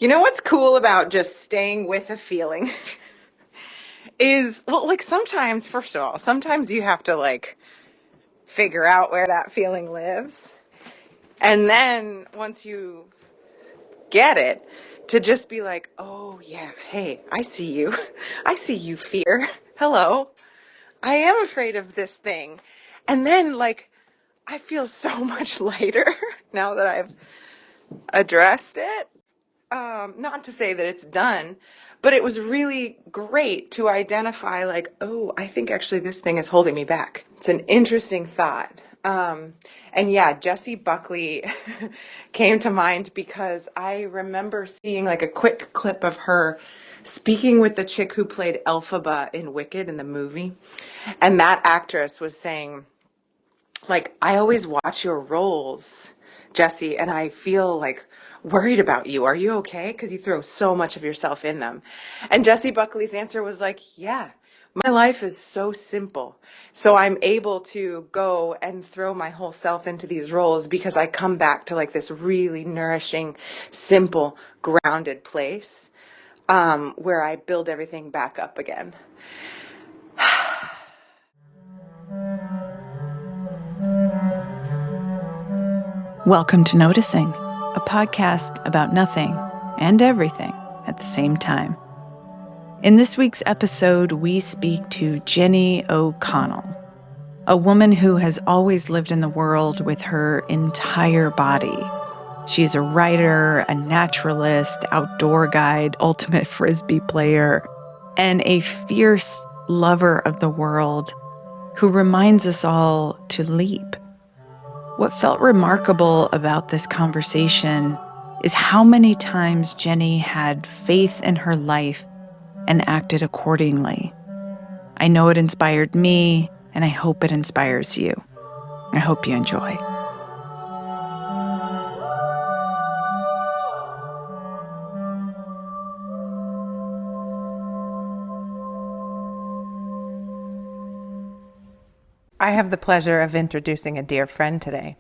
You know what's cool about just staying with a feeling is, well, like sometimes, first of all, sometimes you have to like figure out where that feeling lives. And then once you get it, to just be like, oh yeah, hey, I see you. I see you, fear. Hello. I am afraid of this thing. And then like, I feel so much lighter now that I've addressed it. Not to say that it's done, but it was really great to identify like, oh, I think actually this thing is holding me back. It's an interesting thought. And yeah, Jessie Buckley came to mind because I remember seeing like a quick clip of her speaking with the chick who played Elphaba in Wicked in the movie. And that actress was saying, like, I always watch your roles, Jesse, and I feel like worried about you. Are you okay? Because you throw so much of yourself in them. And Jesse Buckley's answer was like, yeah, my life is so simple. So I'm able to go and throw my whole self into these roles because I come back to like this really nourishing, simple, grounded place where I build everything back up again. Welcome to Noticing, a podcast about nothing and everything at the same time. In this week's episode, we speak to Jenny O'Connell, a woman who has always lived in the world with her entire body. She's a writer, a naturalist, outdoor guide, ultimate frisbee player, and a fierce lover of the world who reminds us all to leap. What felt remarkable about this conversation is how many times Jenny had faith in her life and acted accordingly. I know it inspired me, and I hope it inspires you. I hope you enjoy. I have the pleasure of introducing a dear friend today.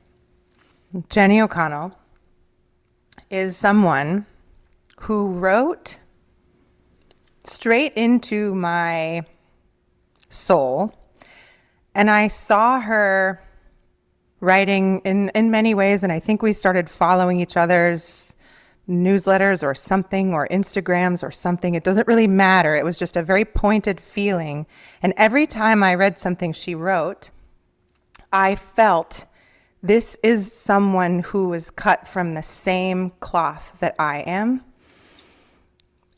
Jenny O'Connell is someone who wrote straight into my soul, and I saw her writing in many ways, and I think we started following each other's newsletters or something, or Instagrams or something. It doesn't really matter. It was just a very pointed feeling. And every time I read something she wrote, I felt this is someone who was cut from the same cloth that I am.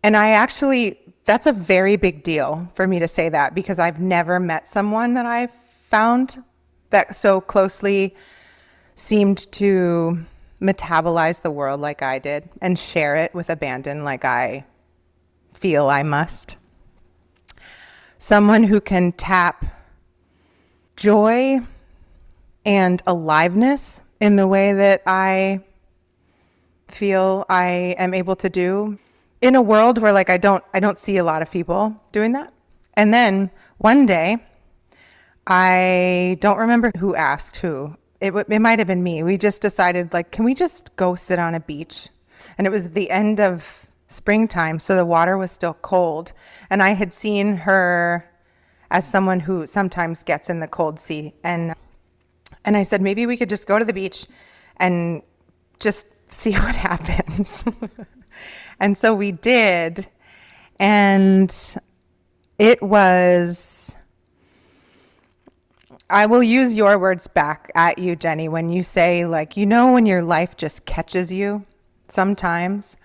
And that's a very big deal for me to say that, because I've never met someone that I've found that so closely seemed to metabolize the world like I did and share it with abandon like I feel I must. Someone who can tap joy and aliveness in the way that I feel I am able to do in a world where like I don't see a lot of people doing that. And then one day, I don't remember who asked who. It might have been me. We just decided, like, can we just go sit on a beach? And it was the end of springtime, so the water was still cold. And I had seen her as someone who sometimes gets in the cold sea. And I said, maybe we could just go to the beach and just see what happens. And so we did. And it was... I will use your words back at you, Jenny, when you say, like, you know, when your life just catches you sometimes.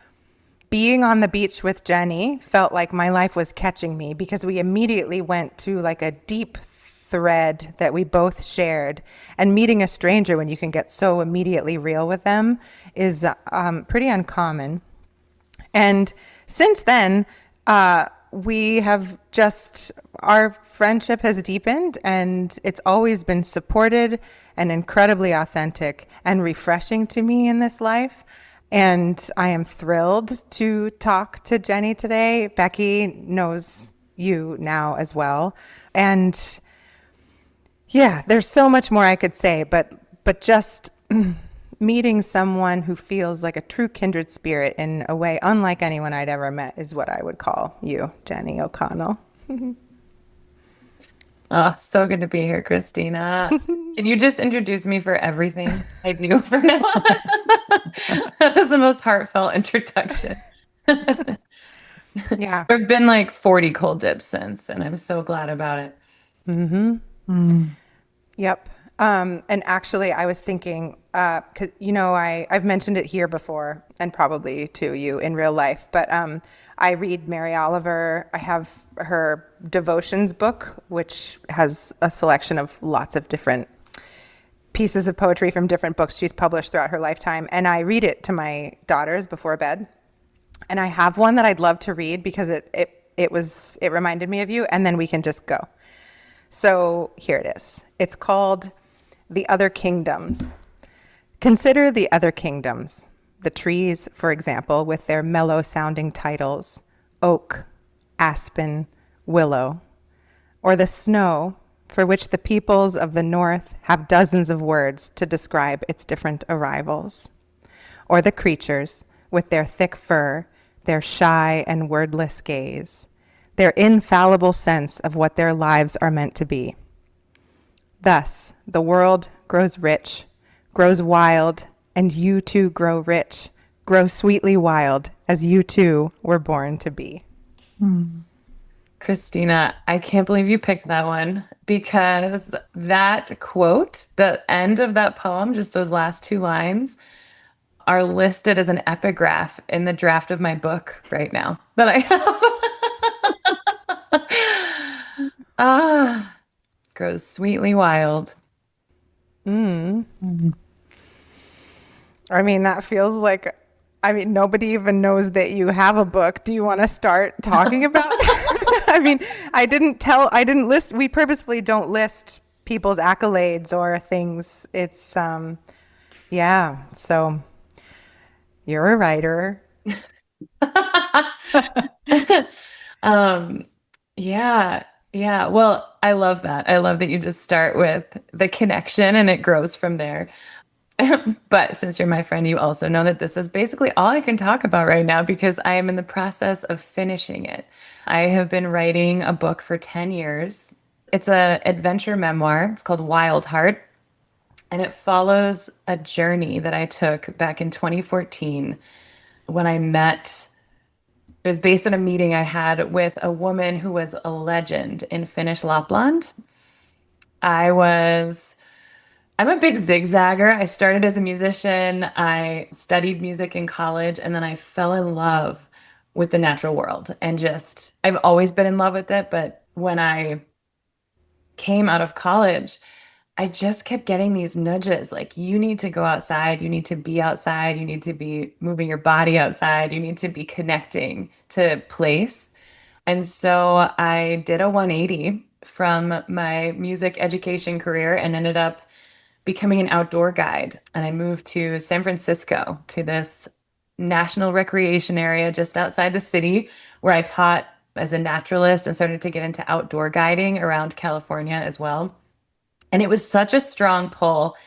Being on the beach with Jenny felt like my life was catching me, because we immediately went to like a deep thread that we both shared. And meeting a stranger when you can get so immediately real with them is pretty uncommon. And since then, we have our friendship has deepened, and it's always been supported and incredibly authentic and refreshing to me in this life. And I am thrilled to talk to Jenny today. Becky knows you now as well. And yeah, there's so much more I could say, but just meeting someone who feels like a true kindred spirit in a way unlike anyone I'd ever met is what I would call you, Jenny O'Connell. Oh, so good to be here, Christina. Can you just introduce me for everything I do from now on? That was the most heartfelt introduction. Yeah. There've been like 40 cold dips since, and I'm so glad about it. Mm. Yep. And actually, I was thinking, because I've mentioned it here before, and probably to you in real life. But I read Mary Oliver. I have her devotions book, which has a selection of lots of different pieces of poetry from different books she's published throughout her lifetime, and I read it to my daughters before bed. And I have one that I'd love to read because it reminded me of you, and then we can just go. So here it is. It's called The Other Kingdoms. Consider the other kingdoms. The trees, for example, with their mellow sounding titles: oak, aspen, willow. Or the snow, for which the peoples of the north have dozens of words to describe its different arrivals. Or the creatures, with their thick fur, their shy and wordless gaze, their infallible sense of what their lives are meant to be. Thus, the world grows rich, grows wild, and you too grow rich, grow sweetly wild, as you too were born to be. Christina, I can't believe you picked that one because that quote, the end of that poem, just those last two lines, are listed as an epigraph in the draft of my book right now that I have. Ah, grows sweetly wild. I mean, that feels like, I mean, nobody even knows that you have a book. Do you want to start talking about that? I mean, I didn't list, we purposefully don't list people's accolades or things. It's, yeah. So you're a writer. Um, yeah, yeah. Well, I love that. I love that you just start with the connection and it grows from there. But since you're my friend, you also know that this is basically all I can talk about right now because I am in the process of finishing it. I have been writing a book for 10 years. It's a adventure memoir. It's called WILDHEART, and it follows a journey that I took back in 2014 when I met. It was based on a meeting I had with a woman who was a legend in Finnish Lapland. I was I'm a big zigzagger. I started as a musician. I studied music in college, and then I fell in love with the natural world and just, I've always been in love with it. But when I came out of college, I just kept getting these nudges like, you need to go outside, you need to be outside, you need to be moving your body outside, you need to be connecting to place. And so I did a 180 from my music education career and ended up becoming an outdoor guide. And I moved to San Francisco to this national recreation area just outside the city where I taught as a naturalist and started to get into outdoor guiding around California as well. And it was such a strong pull.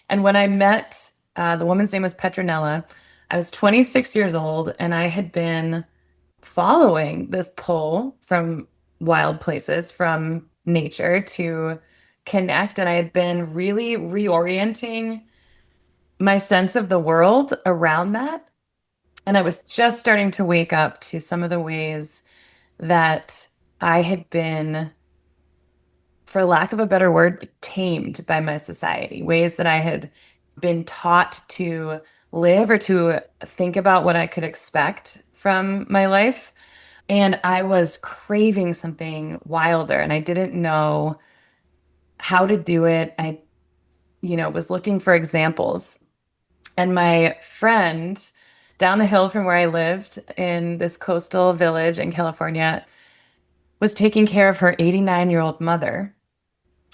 And when I met the woman's name was Petronella, I was 26 years old and I had been following this pull from wild places, from nature to connect. And I had been really reorienting my sense of the world around that. And I was just starting to wake up to some of the ways that I had been, for lack of a better word, tamed by my society, ways that I had been taught to live or to think about what I could expect from my life. And I was craving something wilder and I didn't know how to do it. I, was looking for examples. And my friend down the hill from where I lived in this coastal village in California was taking care of her 89-year-old mother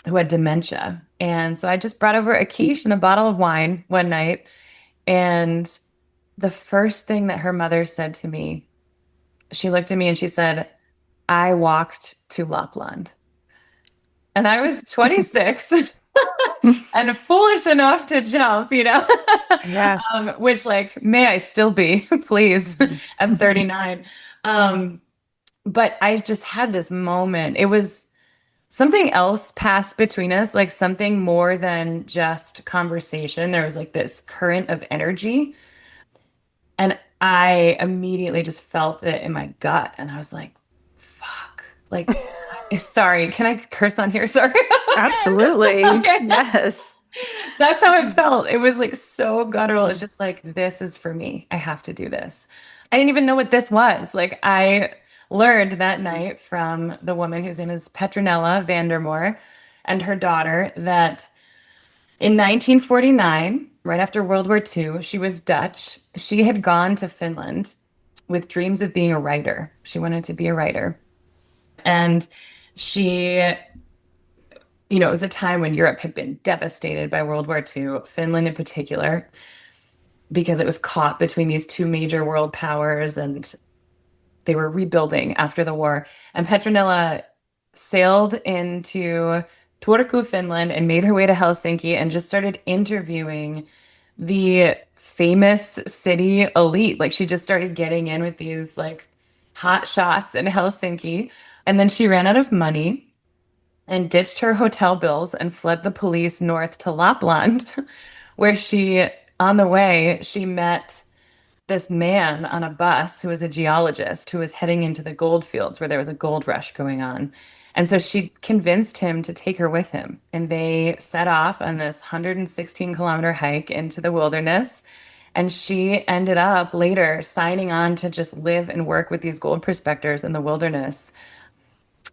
who had dementia. And so I just brought over a quiche and a bottle of wine one night. And the first thing that her mother said to me, she looked at me and she said, I walked to Lapland. And I was 26. and foolish enough to jump, Yes. which like, may I still be, please, at 39. But I just had this moment. It was something else passed between us, like something more than just conversation. There was like this current of energy. And I immediately just felt it in my gut. And I was like, fuck. Like, sorry, can I curse on here? Sorry. Absolutely. Okay. Yes. That's how it felt. It was like so guttural. It's just like, this is for me. I have to do this. I didn't even know what this was. Like, I learned that night from the woman whose name is Petronella Vandermoor and her daughter that in 1949, right after World War II, she was Dutch. She had gone to Finland with dreams of being a writer. She wanted to be a writer. And she, it was a time when Europe had been devastated by World War II, Finland in particular, because it was caught between these two major world powers and they were rebuilding after the war. And Petronella sailed into Turku, Finland, and made her way to Helsinki and just started interviewing the famous city elite. Like she just started getting in with these like hot shots in Helsinki. And then she ran out of money and ditched her hotel bills and fled the police north to Lapland, where on the way, she met this man on a bus who was a geologist who was heading into the gold fields where there was a gold rush going on. And so she convinced him to take her with him. And they set off on this 116-kilometer hike into the wilderness. And she ended up later signing on to just live and work with these gold prospectors in the wilderness.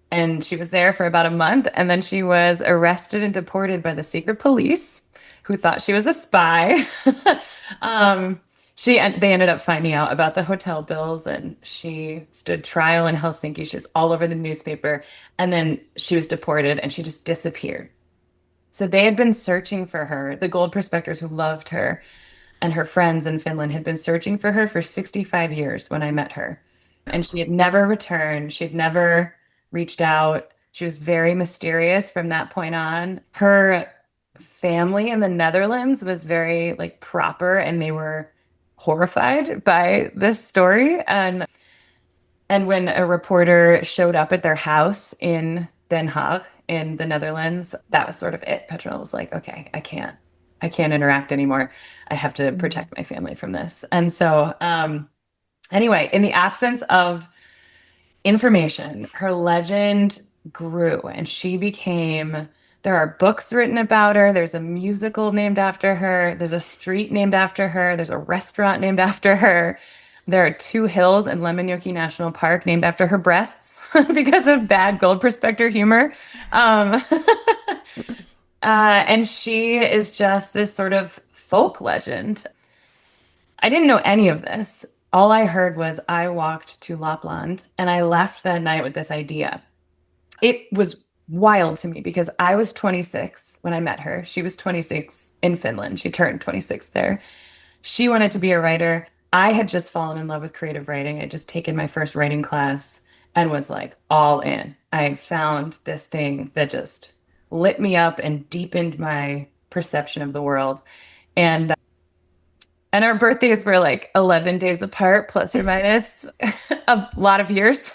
And she was there for about a month. And then she was arrested and deported by the secret police who thought she was a spy. um, they ended up finding out about the hotel bills and she stood trial in Helsinki. She was all over the newspaper. And then she was deported and she just disappeared. So they had been searching for her. The gold prospectors who loved her and her friends in Finland had been searching for her for 65 years when I met her. And she had never returned. She'd never reached out. She was very mysterious from that point on. Her family in the Netherlands was very like proper and they were horrified by this story. And when a reporter showed up at their house in Den Haag in the Netherlands, that was sort of it. Petrol was like, okay, I can't interact anymore. I have to protect my family from this. And so, anyway, in the absence of information, her legend grew and she became. There are books written about her. There's a musical named after her. There's a street named after her. There's a restaurant named after her. There are two hills in Lemmenjoki National Park named after her breasts because of bad gold prospector humor. Um, and she is just this sort of folk legend. I didn't know any of this. All I heard was I walked to Lapland and I left that night with this idea. It was wild to me because I was 26 when I met her. She was 26 in Finland. She turned 26 there. She wanted to be a writer. I had just fallen in love with creative writing. I had just taken my first writing class and was like all in. I had found this thing that just lit me up and deepened my perception of the world. And and our birthdays were like 11 days apart, plus or minus a lot of years.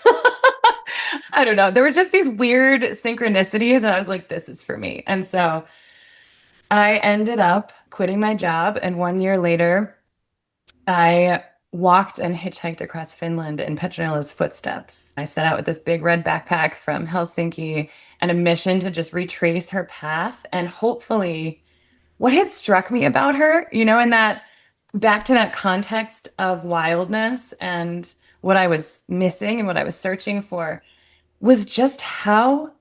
I don't know. There were just these weird synchronicities, and I was like, this is for me. And so I ended up quitting my job. And 1 year later, I walked and hitchhiked across Finland in Petronella's footsteps. I set out with this big red backpack from Helsinki and a mission to just retrace her path. And hopefully, what had struck me about her, in that back to that context of wildness and what I was missing and what I was searching for was just how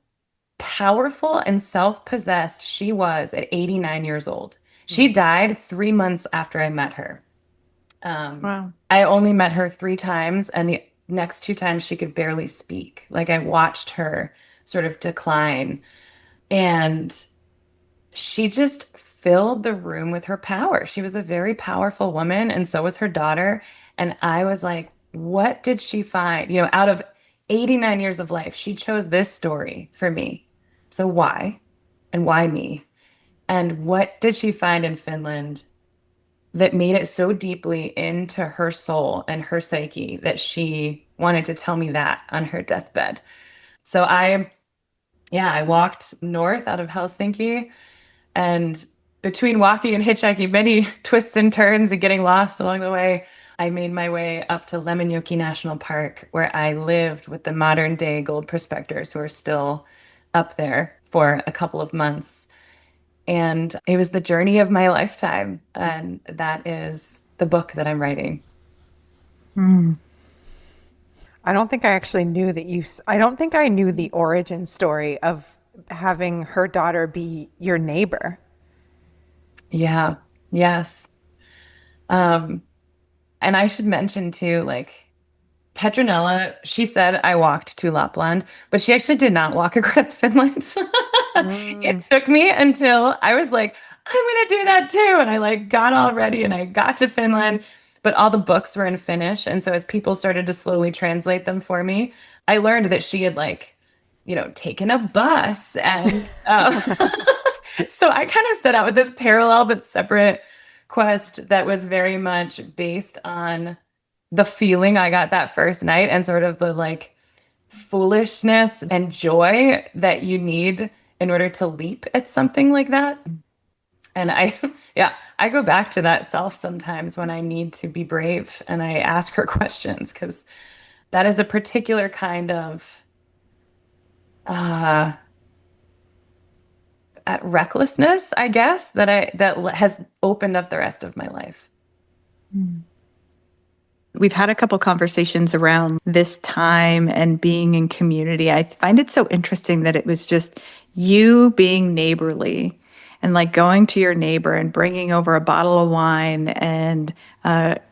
powerful and self-possessed she was at 89 years old. She died 3 months after I met her. Wow. I only met her 3 times, and the next 2 times she could barely speak. Like I watched her sort of decline, and she just filled the room with her power. She was a very powerful woman, and so was her daughter. And I was like, what did she find? Out of 89 years of life, she chose this story for me. So why? And why me? And what did she find in Finland that made it so deeply into her soul and her psyche that she wanted to tell me that on her deathbed? So I walked north out of Helsinki, and between walking and hitchhiking, many twists and turns and getting lost along the way, I made my way up to Lemmenjoki National Park, where I lived with the modern day gold prospectors who are still up there for a couple of months. And it was the journey of my lifetime. And that is the book that I'm writing. I don't think I actually knew that I don't think I knew the origin story of having her daughter be your neighbor. Yeah. Yes. Um, and I should mention too, like, Petronella, she said I walked to Lapland, but she actually did not walk across Finland. It Mm. took me until I was like, I'm gonna do that too. And I like got all ready and I got to Finland, but all the books were in Finnish. And so as people started to slowly translate them for me, I learned that she had like, taken a bus. And so I kind of set out with this parallel but separate quest that was very much based on the feeling I got that first night and sort of the like foolishness and joy that you need in order to leap at something like that. And yeah, I go back to that self sometimes when I need to be brave and I ask her questions because that is a particular kind of uh, recklessness, I guess, that has opened up the rest of my life. We've had a couple conversations around this time and being in community. I find it so interesting that it was just you being neighborly and like going to your neighbor and bringing over a bottle of wine and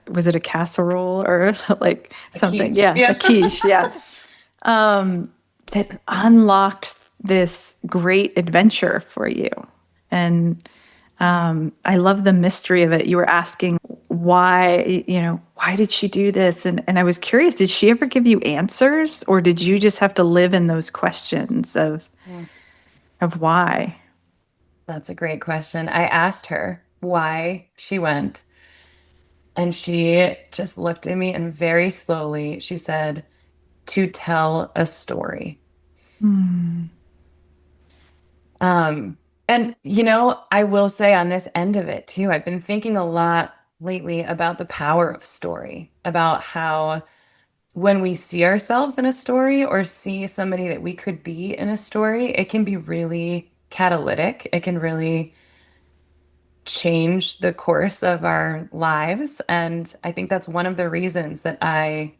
was it a casserole or like A something? quiche. Yeah, a Yeah. quiche. Yeah. That unlocked this great adventure for you. And I love the mystery of it. You were asking why, why did she do this? And I was curious, did she ever give you answers or did you just have to live in those questions Mm, of why? That's a great question. I asked her why she went, and she just looked at me and very slowly she said, to tell a story. Hmm. Um, and I will say on this end of it too, I've been thinking a lot lately about the power of story, about how when we see ourselves in a story or see somebody that we could be in a story, it can be really catalytic. It can really change the course of our lives. And I think that's one of the reasons that I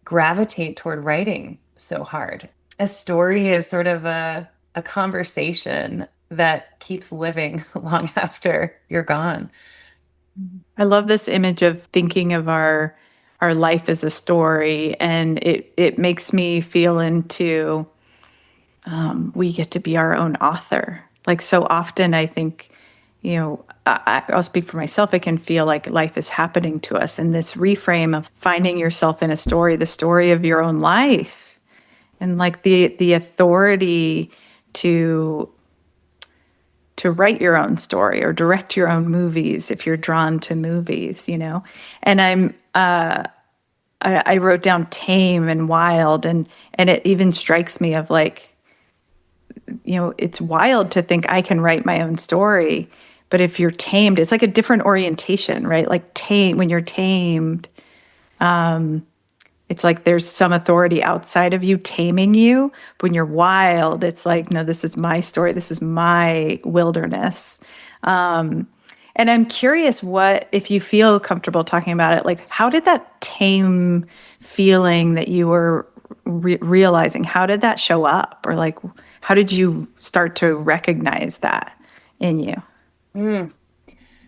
gravitate toward writing so hard. A story is sort of a conversation that keeps living long after you're gone. I love this image of thinking of our life as a story, and it makes me feel into we get to be our own author. Like so often, I think, I'll speak for myself. It can feel like life is happening to us, and this reframe of finding yourself in a story, the story of your own life, and like the authority to to write your own story or direct your own movies if you're drawn to movies. And I wrote down tame and wild, and it even strikes me of like, it's wild to think I can write my own story, but if you're tamed, it's like a different orientation, right? Like when you're tamed, it's like there's some authority outside of you taming you. But when you're wild, it's like, no, this is my story. This is my wilderness. And I'm curious if you feel comfortable talking about it, like how did that tame feeling that you were realizing, how did that show up? Or like, how did you start to recognize that in you? Mm.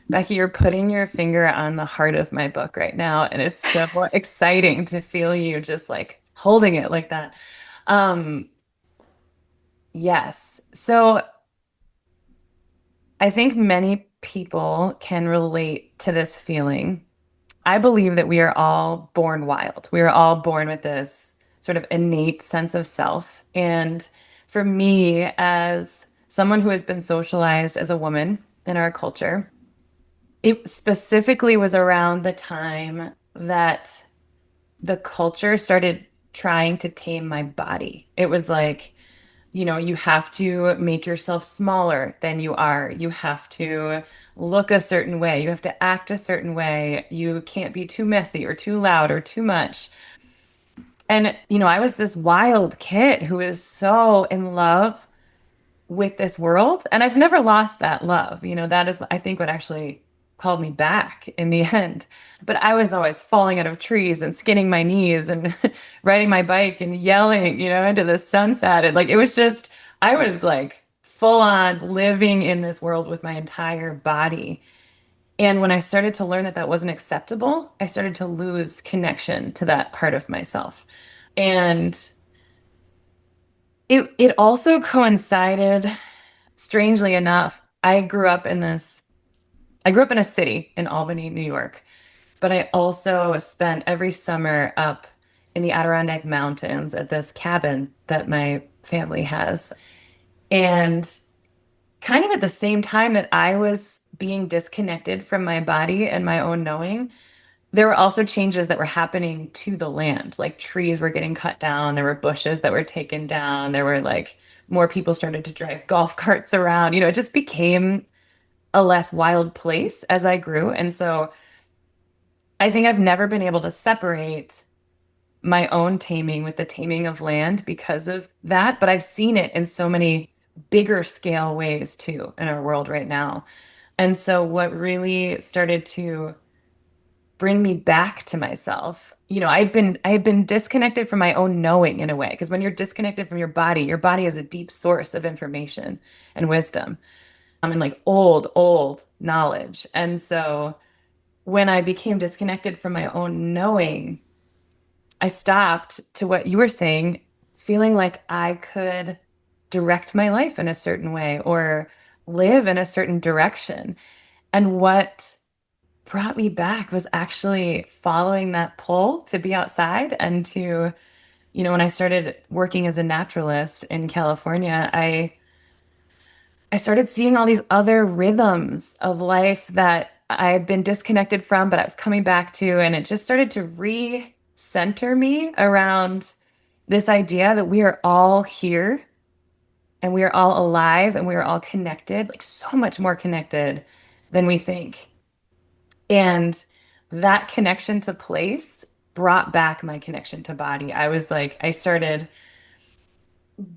Becky, you're putting your finger on the heart of my book right now, and it's so exciting to feel you just like holding it like that. Um, yes. So I think many people can relate to this feeling. I believe that we are all born wild. We are all born with this sort of innate sense of self. And for me, as someone who has been socialized as a woman in our culture. It specifically was around the time that the culture started trying to tame my body. It was like, you have to make yourself smaller than you are. You have to look a certain way. You have to act a certain way. You can't be too messy or too loud or too much. And, I was this wild kid who was so in love with this world. And I've never lost that love. That is, I think, what actually called me back in the end. But I was always falling out of trees and skinning my knees and riding my bike and yelling, into the sunset. And like, it was just, I was like full on living in this world with my entire body. And when I started to learn that that wasn't acceptable, I started to lose connection to that part of myself. And it also coincided, strangely enough. I grew up in a city in Albany, New York, but I also spent every summer up in the Adirondack Mountains at this cabin that my family has. And kind of at the same time that I was being disconnected from my body and my own knowing, there were also changes that were happening to the land. Like trees were getting cut down, there were bushes that were taken down, there were like more people started to drive golf carts around. It just became a less wild place as I grew. And so I think I've never been able to separate my own taming with the taming of land because of that. But I've seen it in so many bigger scale ways too in our world right now. And so what really started to bring me back to myself, I had been disconnected from my own knowing in a way, because when you're disconnected from your body is a deep source of information and wisdom. And like old knowledge. And so when I became disconnected from my own knowing, I stopped, to what you were saying, feeling like I could direct my life in a certain way or live in a certain direction. And what brought me back was actually following that pull to be outside and to, when I started working as a naturalist in California, I started seeing all these other rhythms of life that I had been disconnected from, but I was coming back to. And it just started to re-center me around this idea that we are all here and we are all alive and we are all connected, like so much more connected than we think. And that connection to place brought back my connection to body. I started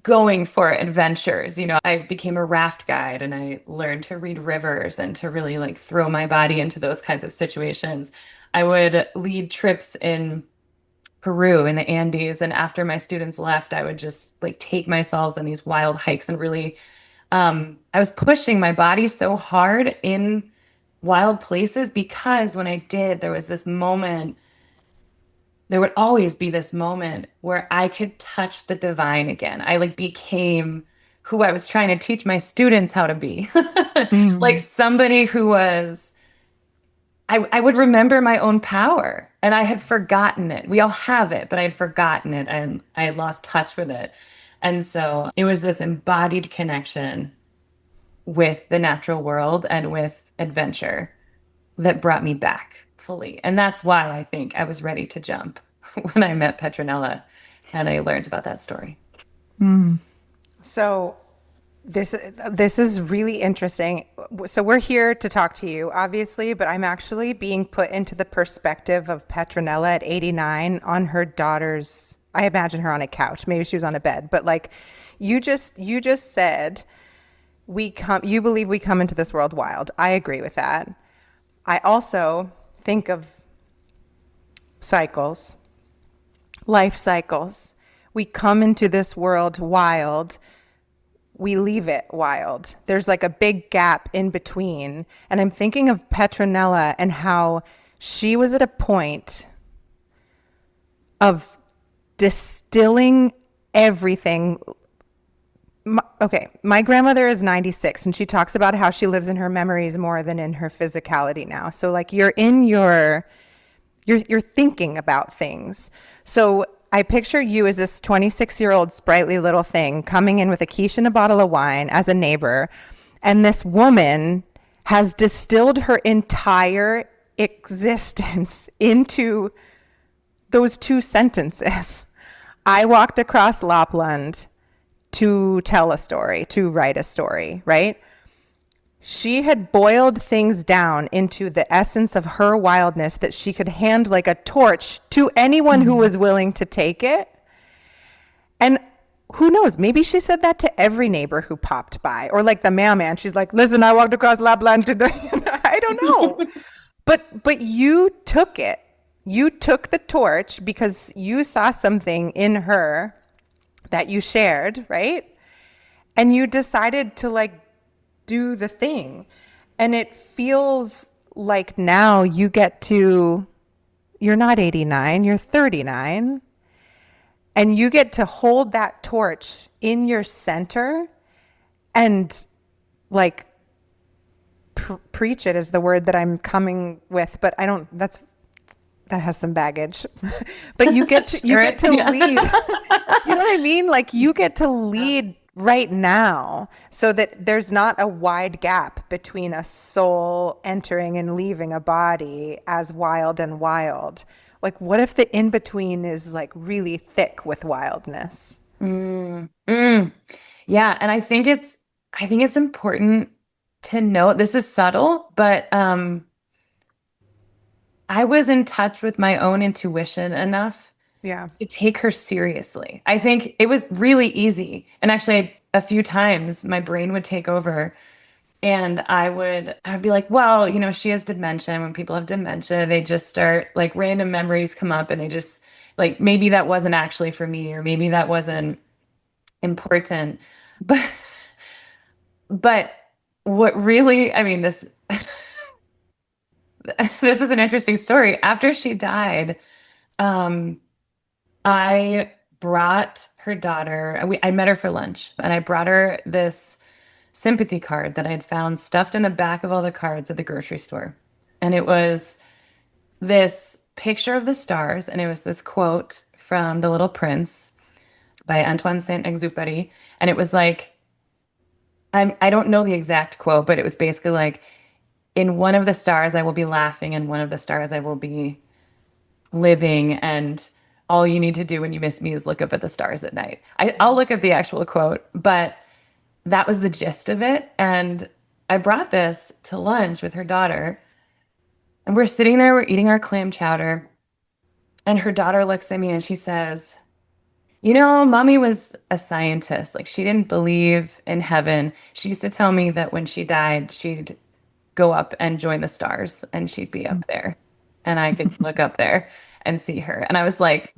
going for adventures. I became a raft guide and I learned to read rivers and to really like throw my body into those kinds of situations. I would lead trips in Peru in the Andes, and after my students left, I would just like take myself on these wild hikes and really I was pushing my body so hard in wild places, because when I did, there would always be this moment where I could touch the divine again. I like became who I was trying to teach my students how to be. Like somebody who was, I would remember my own power, and I had forgotten it. We all have it, but I had forgotten it and I had lost touch with it. And so it was this embodied connection with the natural world and with adventure that brought me back fully. And that's why I think I was ready to jump when I met Petronella and I learned about that story. So this is really interesting. So we're here to talk to you, obviously, but I'm actually being put into the perspective of Petronella at 89 on her daughter's, I imagine her on a couch. Maybe she was on a bed, but like you just said, you believe we come into this world wild. I agree with that. I also think of cycles, life cycles. We come into this world wild. We leave it wild. There's like a big gap in between. And I'm thinking of Petronella and how she was at a point of distilling everything. My grandmother is 96 and she talks about how she lives in her memories more than in her physicality now. So like you're thinking about things. So I picture you as this 26-year-old sprightly little thing coming in with a quiche and a bottle of wine as a neighbor. And this woman has distilled her entire existence into those two sentences. I walked across Lapland to tell a story, to write a story, right? She had boiled things down into the essence of her wildness that she could hand like a torch to anyone who was willing to take it. And who knows, maybe she said that to every neighbor who popped by, or like the mailman. She's like, listen, I walked across Lapland today. I don't know. But you took it. You took the torch because you saw something in her that you shared, right? And you decided to like do the thing. And it feels like now you get to, you're not 89, you're 39. And you get to hold that torch in your center and like preach it is the word that I'm coming with, but I don't, that has some baggage. But you get to lead. You know what I mean? Like you get to lead right now so that there's not a wide gap between a soul entering and leaving a body as wild and wild. Like what if the in between is like really thick with wildness? Yeah, and I think it's important to note this is subtle, but I was in touch with my own intuition enough Yeah. to take her seriously. I think it was really easy. And actually a few times my brain would take over and I'd be like, well, she has dementia. And when people have dementia, they just start like random memories come up and they just like maybe that wasn't actually for me or maybe that wasn't important. But but what really, I mean, this this is an interesting story. After she died, um, I brought her daughter, I met her for lunch, and I brought her this sympathy card that I had found stuffed in the back of all the cards at the grocery store. And it was this picture of the stars, and it was this quote from The Little Prince by Antoine Saint-Exupéry. And it was like, I don't know the exact quote, but it was basically like, in one of the stars I will be laughing, and one of the stars I will be living, and all you need to do when you miss me is look up at the stars at night. I'll look up the actual quote, but that was the gist of it. And I brought this to lunch with her daughter, and we're sitting there, we're eating our clam chowder, and her daughter looks at me and she says, mommy was a scientist. Like she didn't believe in heaven. She used to tell me that when she died, she'd go up and join the stars and she'd be up there and I could look up there and see her. And I was like,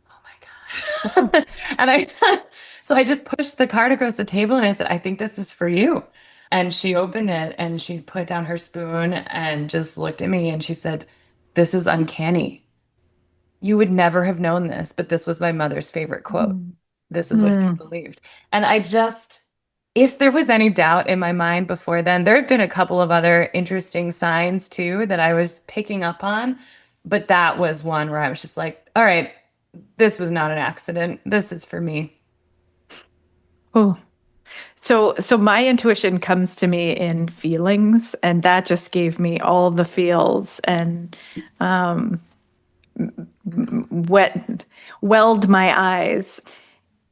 oh my God. So I just pushed the card across the table and I said, I think this is for you. And she opened it and she put down her spoon and just looked at me and she said, this is uncanny. You would never have known this, but this was my mother's favorite quote. This is what she believed. And if there was any doubt in my mind before then, there had been a couple of other interesting signs too that I was picking up on. But that was one where I was just like, all right, this was not an accident. This is for me. Oh, so my intuition comes to me in feelings, and that just gave me all the feels and welled my eyes.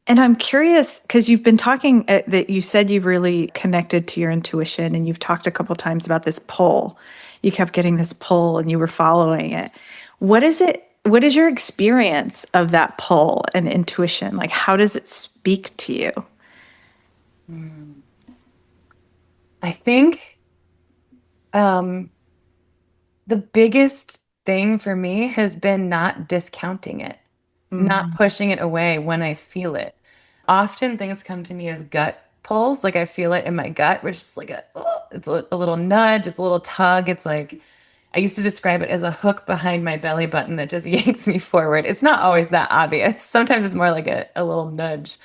And I'm curious because you've been talking that you said you've really connected to your intuition, and you've talked a couple times about this pull. You kept getting this pull and you were following it. What is it? What is your experience of that pull and intuition? Like, how does it speak to you? I think the biggest thing for me has been not discounting it, not pushing it away when I feel it. Often things come to me as gut pulls, like I feel it in my gut, which is like it's a little nudge, it's a little tug. It's like I used to describe it as a hook behind my belly button that just yanks me forward. It's not always that obvious. Sometimes it's more like a little nudge.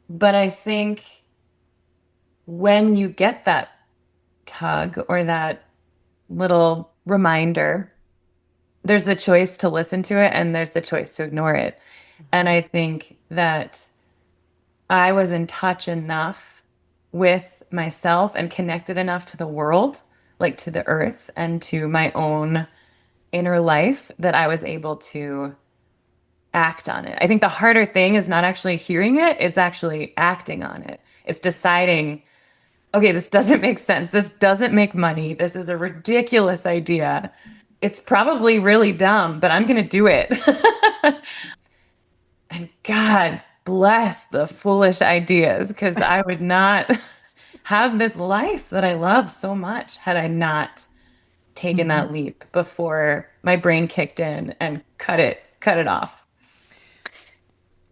But I think when you get that tug or that little reminder, there's the choice to listen to it and there's the choice to ignore it. And I think that I was in touch enough with myself and connected enough to the world, like to the earth and to my own inner life, that I was able to act on it. I think the harder thing is not actually hearing it, it's actually acting on it. It's deciding, okay, this doesn't make sense. This doesn't make money. This is a ridiculous idea. It's probably really dumb, but I'm going to do it. And God bless the foolish ideas, because I would not have this life that I love so much had I not taken Mhm. that leap before my brain kicked in and cut it off.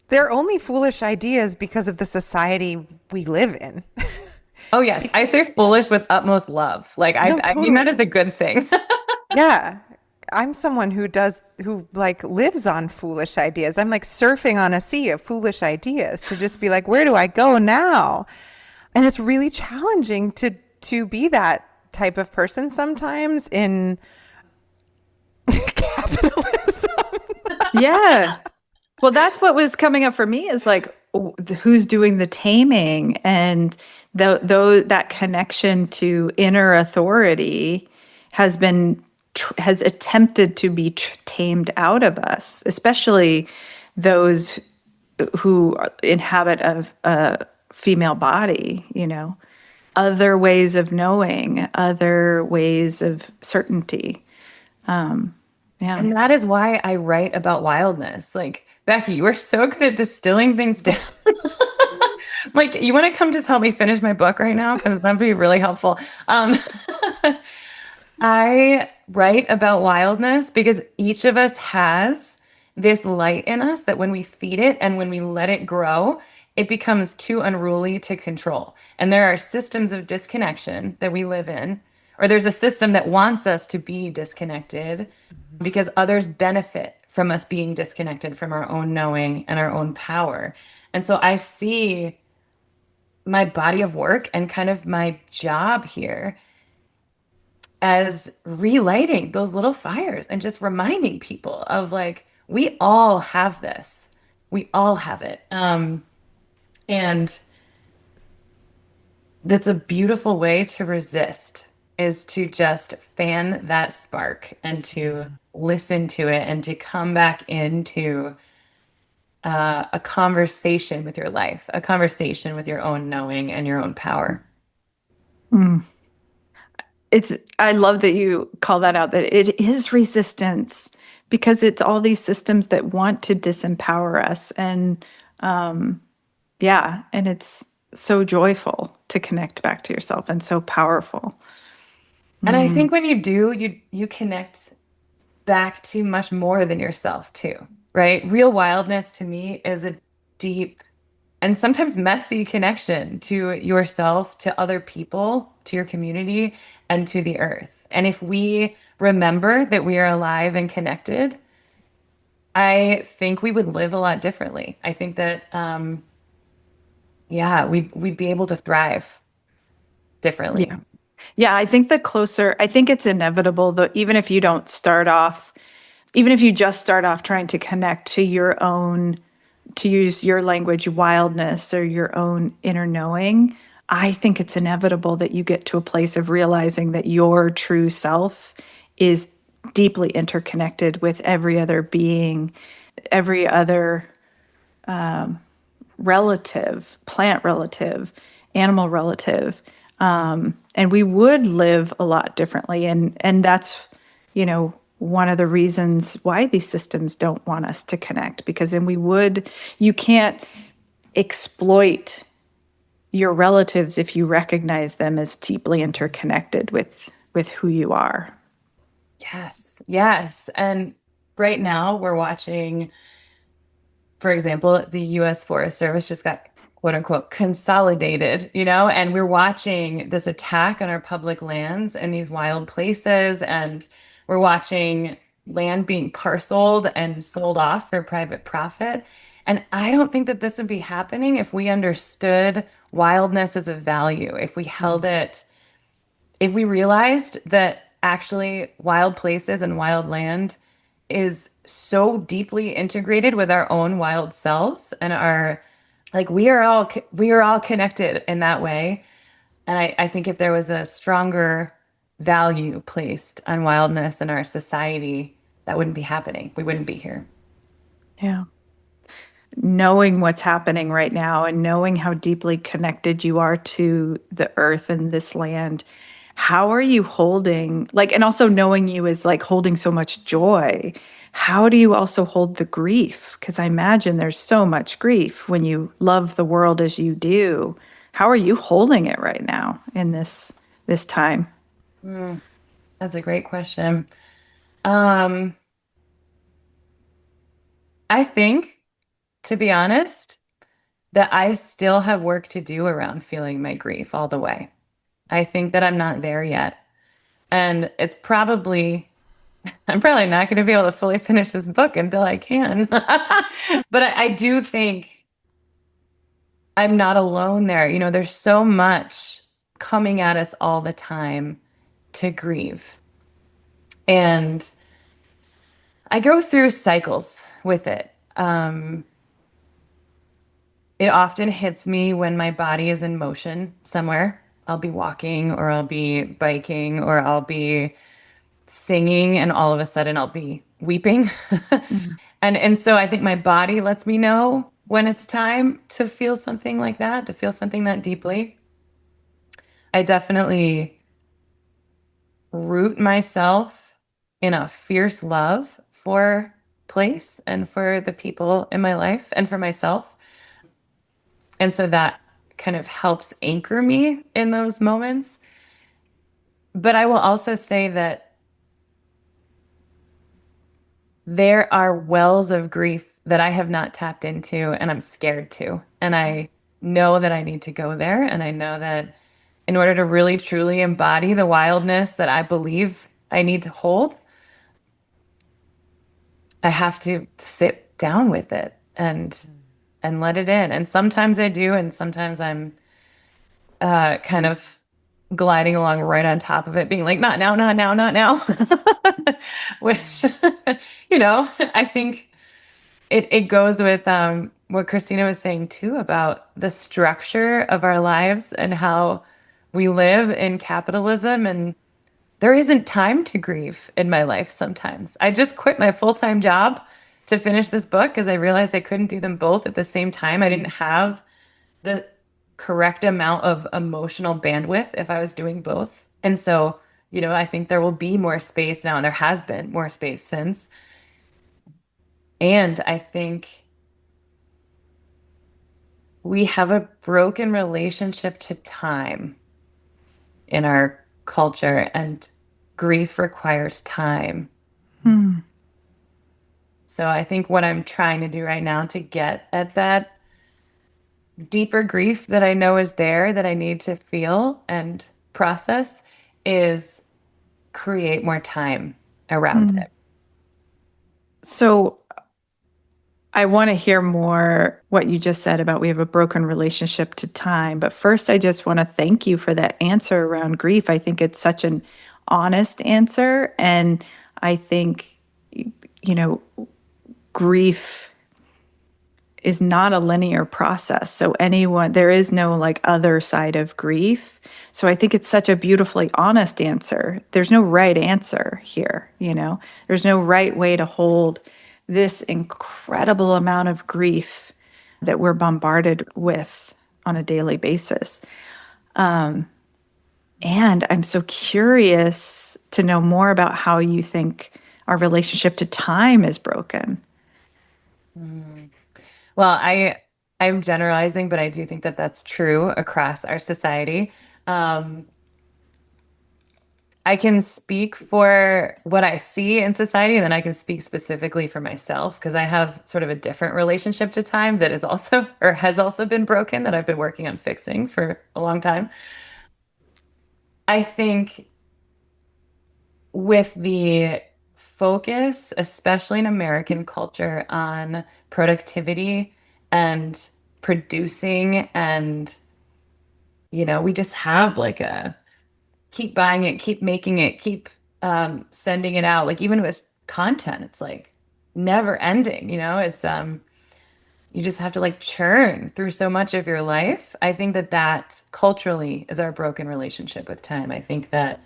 They're only foolish ideas because of the society we live in. Oh yes, I say foolish with utmost love. Like No, I mean that totally. as a good thing. Yeah. I'm someone who like lives on foolish ideas. I'm like surfing on a sea of foolish ideas to just be like, where do I go now? And it's really challenging to be that type of person sometimes in capitalism. Yeah. Well, that's what was coming up for me is like who's doing the taming and that connection to inner authority has been has attempted to be tamed out of us, especially those who inhabit a female body, other ways of knowing, other ways of certainty. Yeah. And that is why I write about wildness. Like, Becky, you are so good at distilling things down. Like, you want to come just help me finish my book right now? Because that'd be really helpful. I write about wildness because each of us has this light in us that when we feed it and when we let it grow, it becomes too unruly to control. And there are systems of disconnection that we live in, or there's a system that wants us to be disconnected because others benefit from us being disconnected from our own knowing and our own power. And so I see my body of work and kind of my job here as relighting those little fires and just reminding people of like, we all have this. We all have it. And that's a beautiful way to resist is to just fan that spark and to listen to it and to come back into a conversation with your life, a conversation with your own knowing and your own power. Mm. I love that you call that out, that it is resistance because it's all these systems that want to disempower us. And yeah, and it's so joyful to connect back to yourself and so powerful. And I think when you do, you connect back to much more than yourself too, right? Real wildness to me is a deep and sometimes messy connection to yourself, to other people, to your community, and to the earth. And if we remember that we are alive and connected, I think we would live a lot differently. I think that, yeah, we'd be able to thrive differently. Yeah. Yeah, I think I think it's inevitable that even if you don't start off, even if you just start off trying to connect to your own, to use your language, wildness or your own inner knowing, I think it's inevitable that you get to a place of realizing that your true self is deeply interconnected with every other being, every other relative, plant relative, animal relative. And we would live a lot differently. And that's, one of the reasons why these systems don't want us to connect, because then you can't exploit your relatives if you recognize them as deeply interconnected with who you are. Yes, yes. And right now we're watching, for example, the US Forest Service just got quote unquote consolidated, and we're watching this attack on our public lands and these wild places. And we're watching land being parceled and sold off for private profit. And I don't think that this would be happening if we understood wildness as a value, if we held it, if we realized that actually wild places and wild land is so deeply integrated with our own wild selves and our like we are all connected in that way. And I think if there was a stronger value placed on wildness in our society, that wouldn't be happening. We wouldn't be here. Yeah. Knowing what's happening right now and knowing how deeply connected you are to the earth and this land, how are you holding, like, and also knowing you is like holding so much joy. How do you also hold the grief? Because I imagine there's so much grief when you love the world as you do. How are you holding it right now in this time? That's a great question. Um, I think, to be honest, that I still have work to do around feeling my grief all the way. I think that I'm not there yet. And I'm probably not going to be able to fully finish this book until I can. But I do think I'm not alone there. There's so much coming at us all the time to grieve. And I go through cycles with it. It often hits me when my body is in motion somewhere. I'll be walking or I'll be biking or I'll be singing and all of a sudden I'll be weeping. Mm. And so I think my body lets me know when it's time to feel something like that, to feel something that deeply. I definitely root myself in a fierce love for place and for the people in my life and for myself. And so that kind of helps anchor me in those moments. But I will also say that there are wells of grief that I have not tapped into and I'm scared to. And I know that I need to go there. And I know that in order to really truly embody the wildness that I believe I need to hold, I have to sit down with it and let it in. And sometimes I do, and sometimes I'm kind of gliding along right on top of it, being like, not now, not now, not now. Which, I think it goes with what Christina was saying too about the structure of our lives and how we live in capitalism. And there isn't time to grieve in my life sometimes. I just quit my full-time job to finish this book because I realized I couldn't do them both at the same time. I didn't have the correct amount of emotional bandwidth if I was doing both. And so, I think there will be more space now, and there has been more space since. And I think we have a broken relationship to time in our culture, and grief requires time. Hmm. So I think what I'm trying to do right now to get at that deeper grief that I know is there, that I need to feel and process, is create more time around Hmm. it. So I want to hear more what you just said about we have a broken relationship to time. But first, I just want to thank you for that answer around grief. I think it's such an honest answer. And I think, grief is not a linear process. So there is no like other side of grief. So I think it's such a beautifully honest answer. There's no right answer here, There's no right way to hold this incredible amount of grief that we're bombarded with on a daily basis. And I'm so curious to know more about how you think our relationship to time is broken. Well, I'm generalizing, but I do think that that's true across our society. Um, I can speak for what I see in society, and then I can speak specifically for myself because I have sort of a different relationship to time that is also or has also been broken that I've been working on fixing for a long time. I think with the focus, especially in American culture, on productivity and producing, and we just have like a keep buying it, keep making it, keep sending it out. Like even with content. It's like never ending, it's you just have to like churn through so much of your life. I think that that culturally is our broken relationship with time. I think that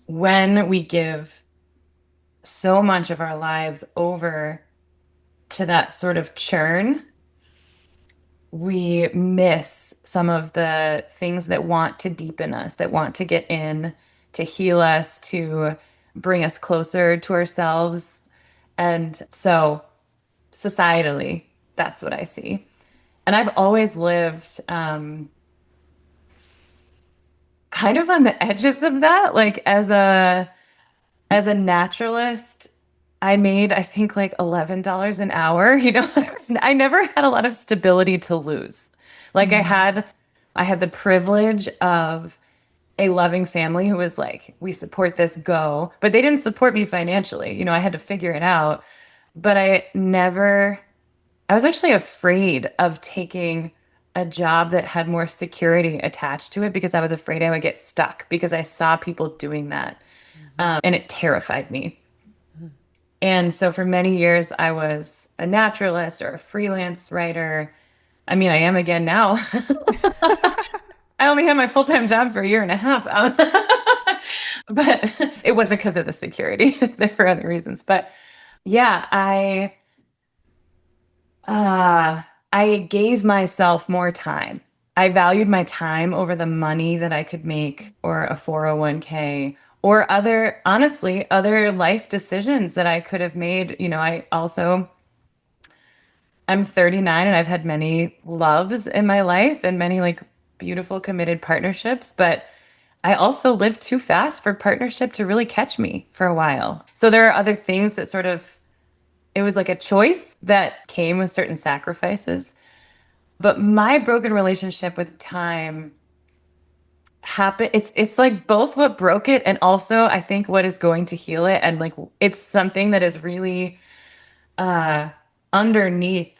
when we give so much of our lives over to that sort of churn, we miss some of the things that want to deepen us, that want to get in, to heal us, to bring us closer to ourselves. And so, societally, that's what I see. And I've always lived kind of on the edges of that, like as a naturalist. I made, I think, like $11 an hour. So I never had a lot of stability to lose. Like I had the privilege of a loving family who was like, we support this, go. But they didn't support me financially. I had to figure it out. But I was actually afraid of taking a job that had more security attached to it because I was afraid I would get stuck because I saw people doing that. And it terrified me. And so for many years, I was a naturalist or a freelance writer. I mean, I am again now. I only had my full-time job for a year and a half. But it wasn't because of the security. There were other reasons. But yeah, I gave myself more time. I valued my time over the money that I could make or a 401k or honestly, other life decisions that I could have made. I'm 39 and I've had many loves in my life and many like beautiful committed partnerships, but I also lived too fast for partnership to really catch me for a while. So there are other things that it was like a choice that came with certain sacrifices. But my broken relationship with time happened. It's like both what broke it and also I think what is going to heal it. And like it's something that is really underneath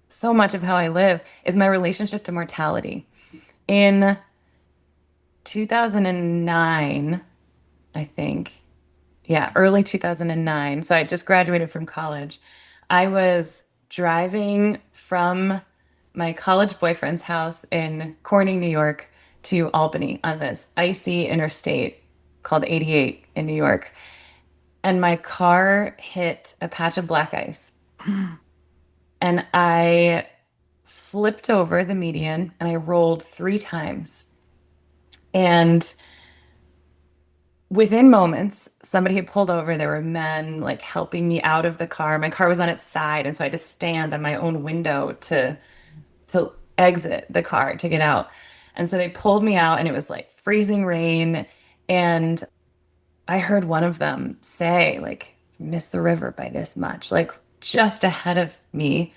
so much of how I live is my relationship to mortality. In 2009, I think, yeah, early 2009. So I just graduated from college. I was driving from my college boyfriend's house in Corning, New York, to Albany on this icy interstate called 88 in New York. And my car hit a patch of black ice. And I flipped over the median and I rolled 3 times. And within moments, somebody had pulled over. There were men like helping me out of the car. My car was on its side, and so I had to stand on my own window to exit the car to get out. And so they pulled me out, and it was like freezing rain. And I heard one of them say, like, "Missed the river by this much," like just ahead of me.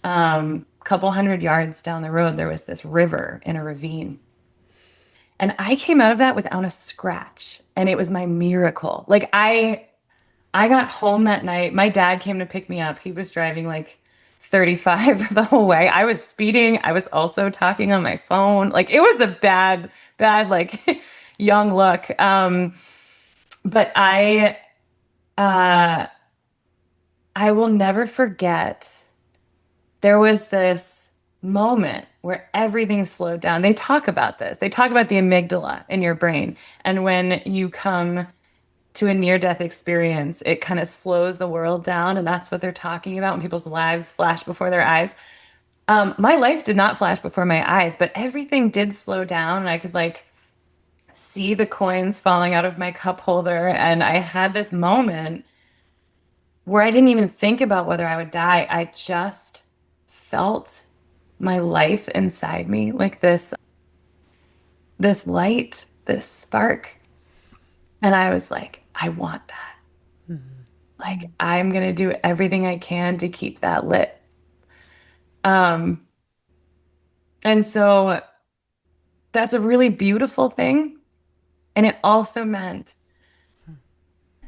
Couple hundred yards down the road, there was this river in a ravine. And I came out of that without a scratch. And it was my miracle. Like I got home that night. My dad came to pick me up. He was driving like 35 the whole way. I was speeding. I was also talking on my phone. Like it was a bad, like young look. But I will never forget. There was this moment where everything slowed down. They talk about this. They talk about the amygdala in your brain. And when you come to a near-death experience, it kind of slows the world down. And that's what they're talking about when people's lives flash before their eyes. My life did not flash before my eyes, but everything did slow down. And I could like see the coins falling out of my cup holder. And I had this moment where I didn't even think about whether I would die. I just felt my life inside me, like this light, this spark. And I was like, I want that. Like, I'm going to do everything I can to keep that lit. And so that's a really beautiful thing. And it also meant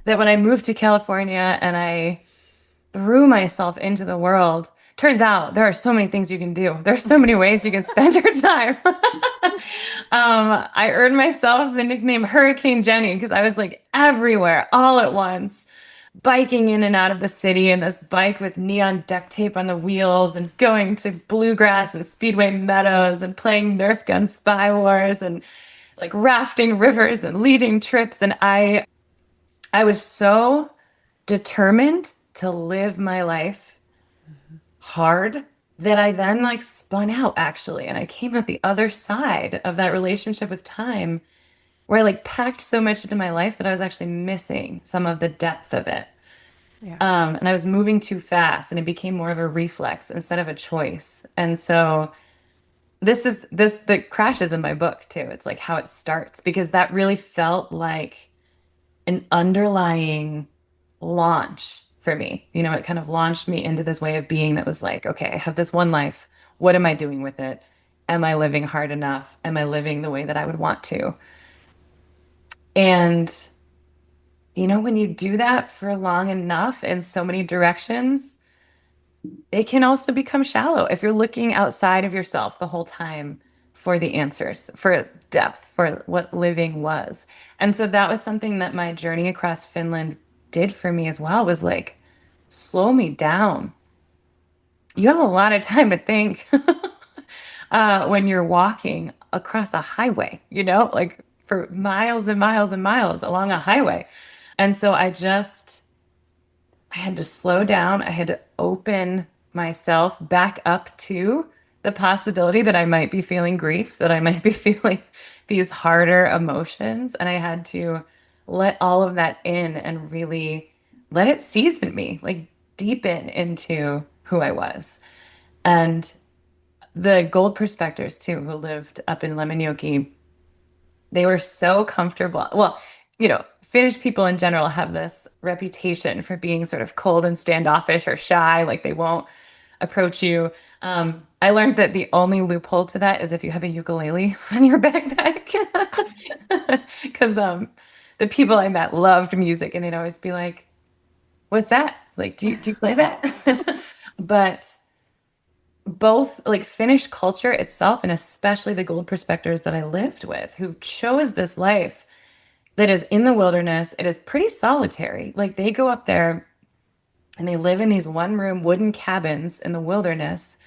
that when I moved to California and I threw myself into the world. Turns out there are so many things you can do. There's so many ways you can spend your time. I earned myself the nickname Hurricane Jenny because I was like everywhere all at once, biking in and out of the city in this bike with neon duct tape on the wheels and going to bluegrass and speedway meadows and playing Nerf gun spy wars and like rafting rivers and leading trips. And I was so determined to live my life hard that I then like spun out actually. And I came out the other side of that relationship with time where I like packed so much into my life that I was actually missing some of the depth of it. Yeah. And I was moving too fast and it became more of a reflex instead of a choice. And so the crashes in my book too. It's like how it starts because that really felt like an underlying launch for me. You know, it kind of launched me into this way of being that was like, okay, I have this one life. What am I doing with it? Am I living hard enough? Am I living the way that I would want to? And, you know, when you do that for long enough in so many directions, it can also become shallow if you're looking outside of yourself the whole time for the answers, for depth, for what living was. And so that was something that my journey across Finland did for me as well, was like, slow me down. You have a lot of time to think when you're walking across a highway, you know, like for miles and miles and miles along a highway. And so I had to slow down. I had to open myself back up to the possibility that I might be feeling grief, that I might be feeling these harder emotions. And I had to let all of that in and really let it season me, like deepen into who I was. And the gold prospectors, too, who lived up in Lemmenjoki, they were so comfortable. Well, you know, Finnish people in general have this reputation for being sort of cold and standoffish or shy, like they won't approach you. I learned that the only loophole to that is if you have a ukulele on your backpack. Because the people I met loved music and they'd always be like, what's that? Like, do you play that? But both like Finnish culture itself and especially the gold prospectors that I lived with who chose this life that is in the wilderness, it is pretty solitary. Like they go up there and they live in these one room wooden cabins in the wilderness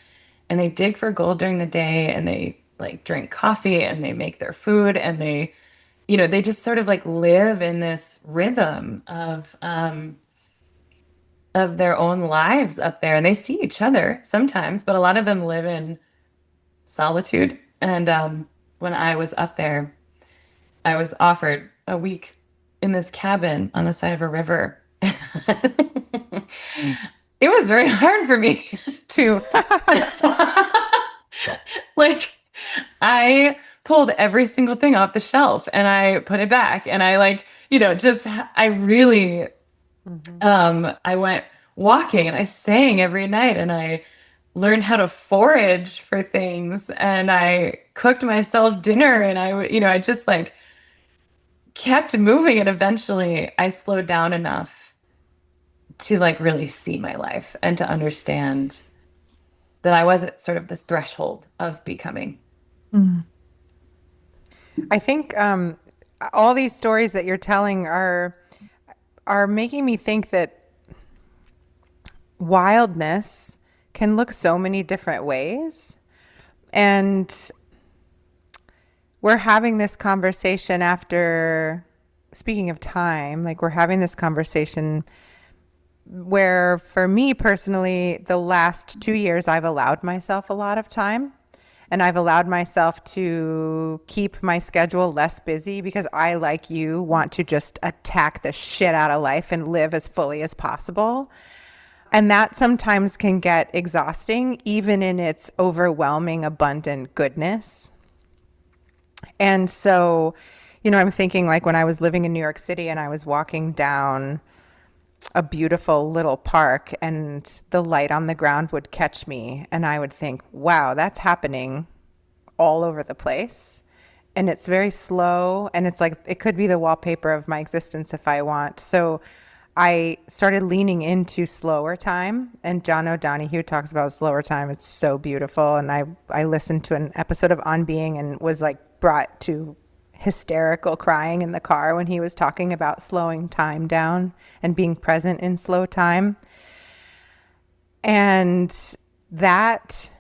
and they dig for gold during the day and they like drink coffee and they make their food and they, you know, they just sort of like live in this rhythm of their own lives up there and they see each other sometimes, but a lot of them live in solitude. And when I was up there, I was offered a week in this cabin on the side of a river. It was very hard for me to like I pulled every single thing off the shelf and I put it back and I like, you know, just I really I went walking and I sang every night and I learned how to forage for things and I cooked myself dinner and I just like kept moving and eventually I slowed down enough to like really see my life and to understand that I was at sort of this threshold of becoming. I think all these stories that you're telling are making me think that wildness can look so many different ways. And we're having this conversation after, speaking of time, like we're having this conversation where for me personally, the last 2 years, I've allowed myself a lot of time. And I've allowed myself to keep my schedule less busy because I, like you, want to just attack the shit out of life and live as fully as possible. And that sometimes can get exhausting, even in its overwhelming, abundant goodness. And so, you know, I'm thinking like when I was living in New York City and I was walking down a beautiful little park and the light on the ground would catch me and I would think, wow, that's happening all over the place. And it's very slow and it's like, it could be the wallpaper of my existence if I want. So I started leaning into slower time, and John O'Donohue talks about slower time. It's so beautiful. And I listened to an episode of On Being and was like brought to hysterical crying in the car when he was talking about slowing time down and being present in slow time. And that,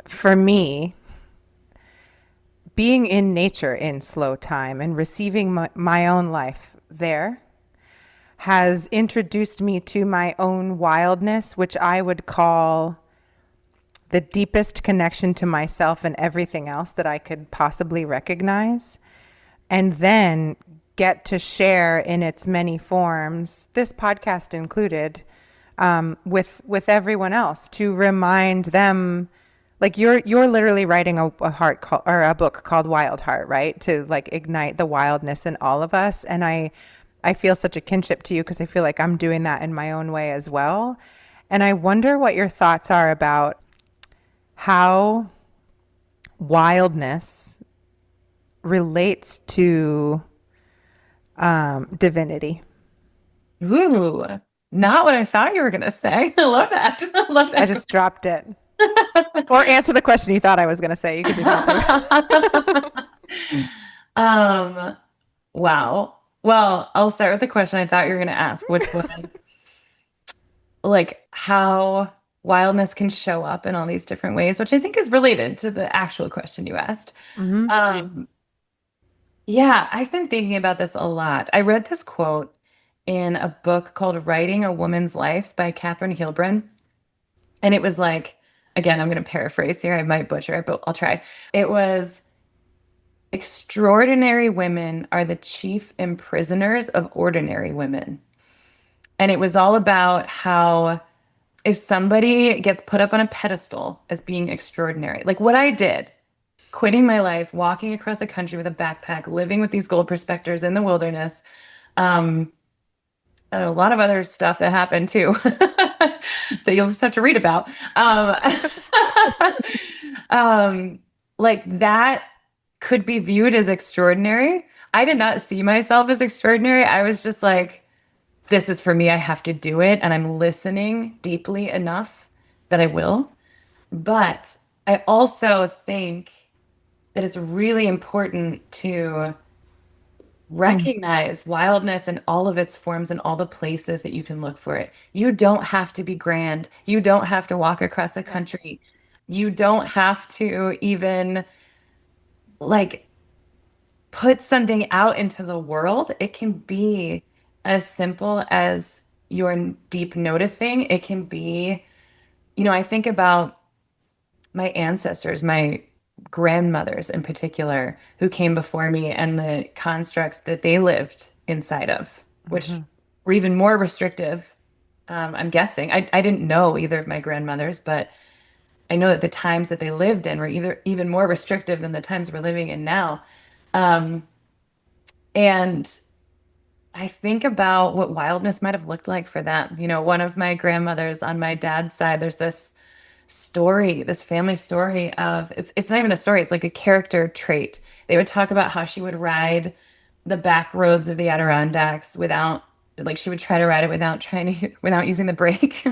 for me, being in nature in slow time and receiving my own life there has introduced me to my own wildness, which I would call the deepest connection to myself and everything else that I could possibly recognize, and then get to share in its many forms, this podcast included, with everyone else, to remind them. Like you're literally writing a book called Wild Heart, right? To like ignite the wildness in all of us. And I feel such a kinship to you because I feel like I'm doing that in my own way as well. And I wonder what your thoughts are about how wildness relates to divinity. Ooh, not what I thought you were going to say. I love that. I love that. I just dropped it. Or answer the question you thought I was going to say. You could do that too. Wow. Well, I'll start with the question I thought you were going to ask, which was like how wildness can show up in all these different ways, which I think is related to the actual question you asked. Yeah, I've been thinking about this a lot. I read this quote in a book called Writing a Woman's Life by Katherine Heilbrunn. And it was like, again, I'm going to paraphrase here. I might butcher it, but I'll try. It was, extraordinary women are the chief imprisoners of ordinary women. And it was all about how if somebody gets put up on a pedestal as being extraordinary, like what I did, quitting my life, walking across the country with a backpack, living with these gold prospectors in the wilderness, and a lot of other stuff that happened too that you'll just have to read about. Like that could be viewed as extraordinary. I did not see myself as extraordinary. I was just like, this is for me. I have to do it. And I'm listening deeply enough that I will. But I also think that it's really important to recognize wildness in all of its forms and all the places that you can look for it. You don't have to be grand. You don't have to walk across the country. You don't have to even like put something out into the world. It can be as simple as your deep noticing. It can be, I think about my ancestors, my grandmothers in particular, who came before me and the constructs that they lived inside of, which were even more restrictive. I'm guessing. I didn't know either of my grandmothers, but I know that the times that they lived in were either even more restrictive than the times we're living in now. And I think about what wildness might have looked like for them. One of my grandmothers on my dad's side, there's this story, this family story of it's not even a story, it's like a character trait. They would talk about how she would ride the back roads of the Adirondacks without like she would try to ride it without using the brake.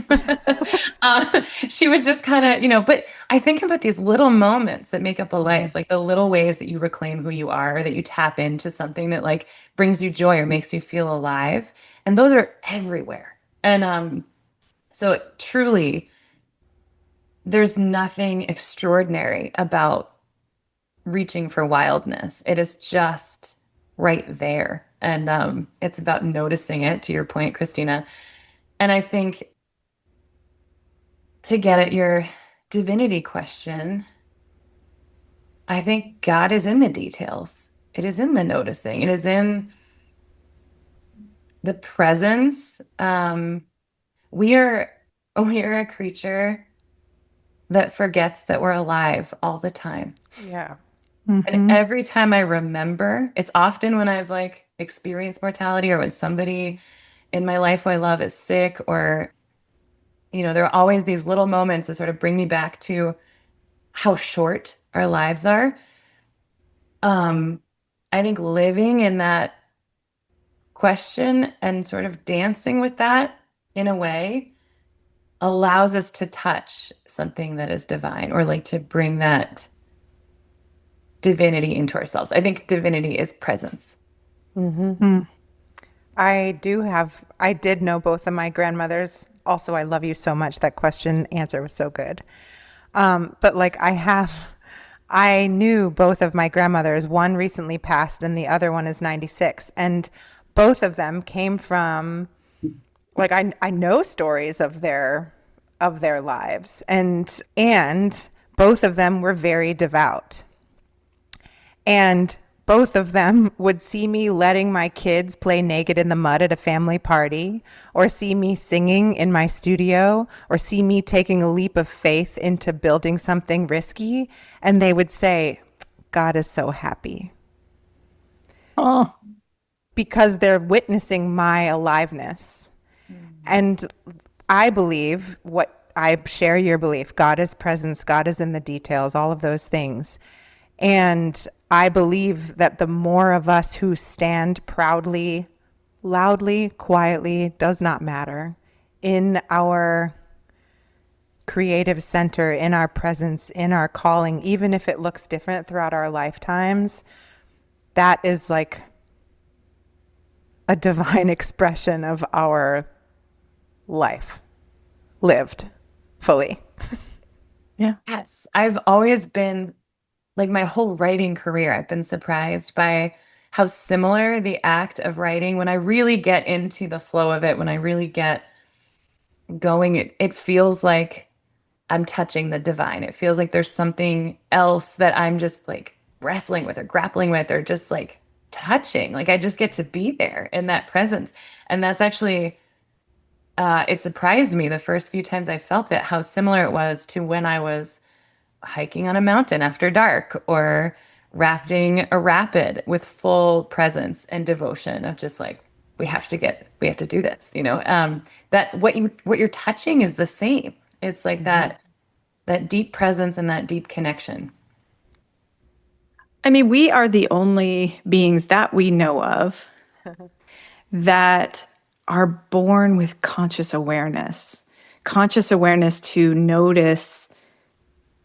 She would just kind of, but I think about these little moments that make up a life, like the little ways that you reclaim who you are, or that you tap into something that like brings you joy or makes you feel alive. And those are everywhere. And so truly, there's nothing extraordinary about reaching for wildness. It is just right there. And it's about noticing it, to your point, Christina. And I think to get at your divinity question, I think God is in the details. It is in the noticing. It is in the presence. We are a creature that forgets that we're alive all the time. Yeah. And every time I remember, it's often when I've like experienced mortality or when somebody in my life who I love is sick, or, there are always these little moments that sort of bring me back to how short our lives are. I think living in that question and sort of dancing with that in a way allows us to touch something that is divine, or like to bring that divinity into ourselves. I think divinity is presence. I did know both of my grandmothers. Also, I love you so much. That question answer was so good. But like I knew both of my grandmothers. One recently passed and the other one is 96. And both of them came from, like, I know stories of their lives, and both of them were very devout. And both of them would see me letting my kids play naked in the mud at a family party, or see me singing in my studio, or see me taking a leap of faith into building something risky. And they would say, God is so happy. Oh, Because they're witnessing my aliveness. And I believe I share your belief. God is presence. God is in the details, all of those things. And I believe that the more of us who stand proudly, loudly, quietly, does not matter, in our creative center, in our presence, in our calling, even if it looks different throughout our lifetimes, that is like a divine expression of our life lived fully. yeah. Yes. I've always been, like, my whole writing career, I've been surprised by how similar the act of writing, when I really get into the flow of it, when I really get going, it feels like I'm touching the divine. It feels like there's something else that I'm just like wrestling with or grappling with, or just like touching. Like I just get to be there in that presence. And that's actually, it surprised me the first few times I felt it, how similar it was to when I was hiking on a mountain after dark, or rafting a rapid with full presence and devotion of just like, we have to do this, that what you're touching is the same. It's like that deep presence and that deep connection. I mean, we are the only beings that we know of that are born with conscious awareness to notice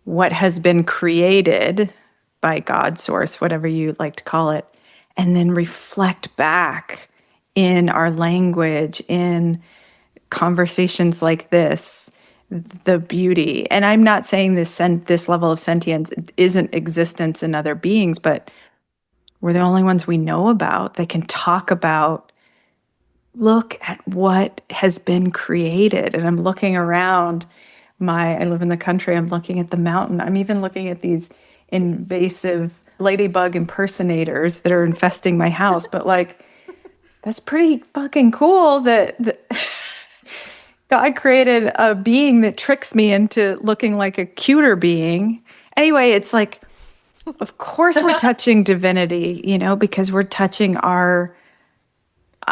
what has been created by God, source, whatever you like to call it, and then reflect back in our language, in conversations like this, the beauty. And I'm not saying this level of sentience isn't existence in other beings, but we're the only ones we know about that can talk about, look at what has been created. And I'm looking around I live in the country, I'm looking at the mountain. I'm even looking at these invasive ladybug impersonators that are infesting my house. But like, that's pretty fucking cool that God created a being that tricks me into looking like a cuter being. Anyway, it's like, of course we're touching divinity, because we're touching our,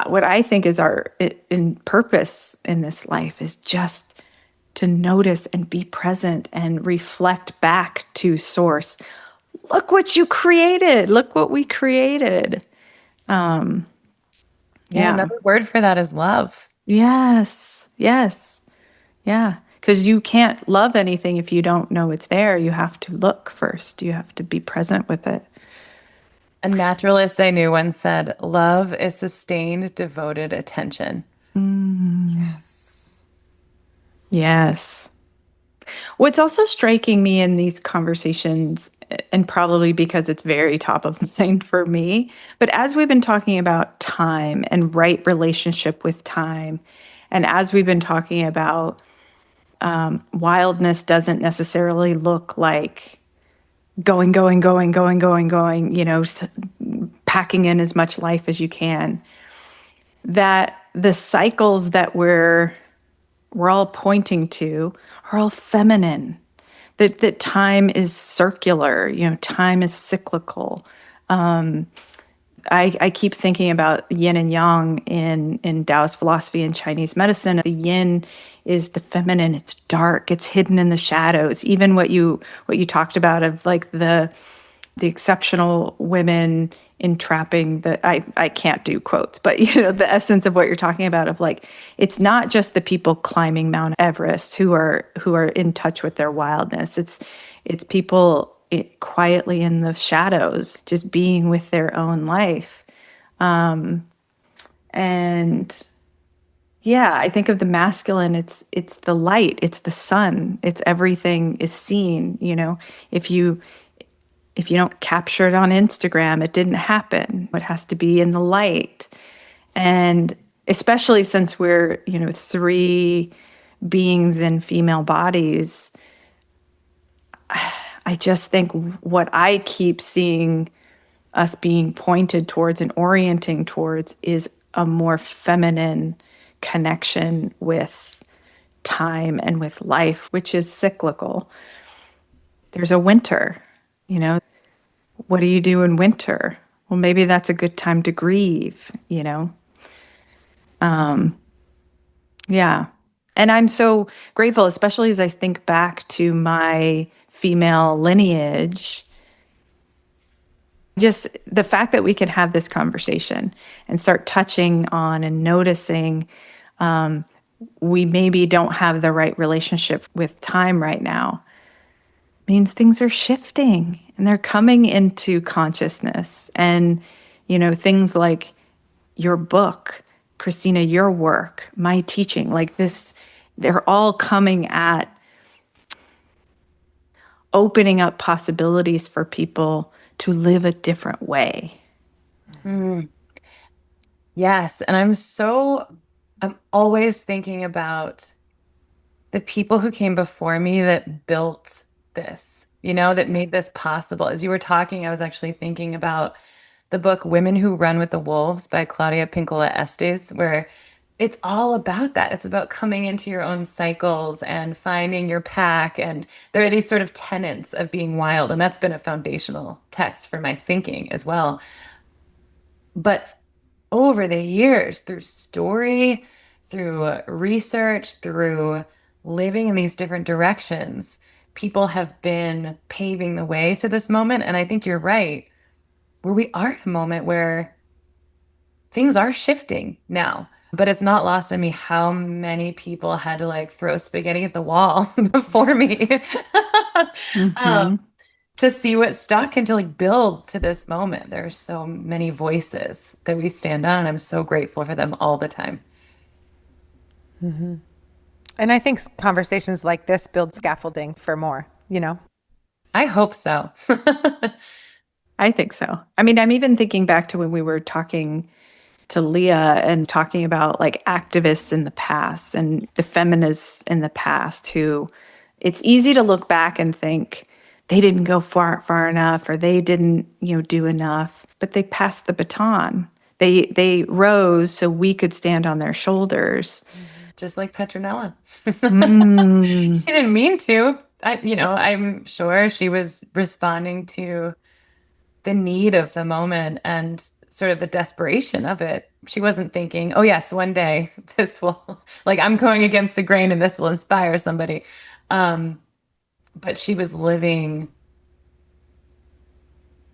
what I think is our in purpose in this life is just to notice and be present and reflect back to source. Look what you created. Look what we created. Yeah, another word for that is love. Yes. Yeah. Because you can't love anything if you don't know it's there. You have to look first. You have to be present with it. A naturalist I knew once said, love is sustained, devoted attention. Yes. What's also striking me in these conversations, and probably because it's very top of mind for me, but as we've been talking about time and right relationship with time, and as we've been talking about wildness doesn't necessarily look like going, packing in as much life as you can, that the cycles that we're all pointing to are all feminine, that time is circular, time is cyclical. I keep thinking about yin and yang in Taoist philosophy and Chinese medicine. The yin is the feminine, it's dark, it's hidden in the shadows. Even what you talked about of like the the exceptional women entrapping I can't do quotes, but the essence of what you're talking about of like, it's not just the people climbing Mount Everest who are in touch with their wildness. It's people quietly in the shadows, just being with their own life. And yeah, I think of the masculine, it's the light, it's the sun, it's everything is seen. If you don't capture it on Instagram, it didn't happen. It has to be in the light. And especially since we're, three beings in female bodies, I just think what I keep seeing us being pointed towards and orienting towards is a more feminine connection with time and with life, which is cyclical. There's a winter, what do you do in winter? Well, maybe that's a good time to grieve, Yeah. And I'm so grateful, especially as I think back to my female lineage, just the fact that we can have this conversation and start touching on and noticing we maybe don't have the right relationship with time right now means things are shifting and they're coming into consciousness. And, things like your book, Christina, your work, my teaching, like this, they're all coming at opening up possibilities for people to live a different way. Yes. And I'm always thinking about the people who came before me that built this, that made this possible. As you were talking, I was actually thinking about the book Women Who Run with the Wolves by Claudia Pinkola Estes, where it's all about that. It's about coming into your own cycles and finding your pack. And there are these sort of tenets of being wild. And that's been a foundational text for my thinking as well. But over the years, through story, through research, through living in these different directions, people have been paving the way to this moment. And I think you're right, where we are at a moment where things are shifting now. But it's not lost on me how many people had to like throw spaghetti at the wall before me to see what stuck and to like build to this moment. There are so many voices that we stand on, and I'm so grateful for them all the time. And I think conversations like this build scaffolding for more, I hope so. I think so. I mean, I'm even thinking back to when we were talking to Leah and talking about like activists in the past and the feminists in the past who it's easy to look back and think they didn't go far enough or they didn't, do enough, but they passed the baton. They rose so we could stand on their shoulders. Just like Petronella. She didn't mean to. I'm sure she was responding to the need of the moment and sort of the desperation of it. She wasn't thinking, oh yes, one day this will, like I'm going against the grain and this will inspire somebody. But she was living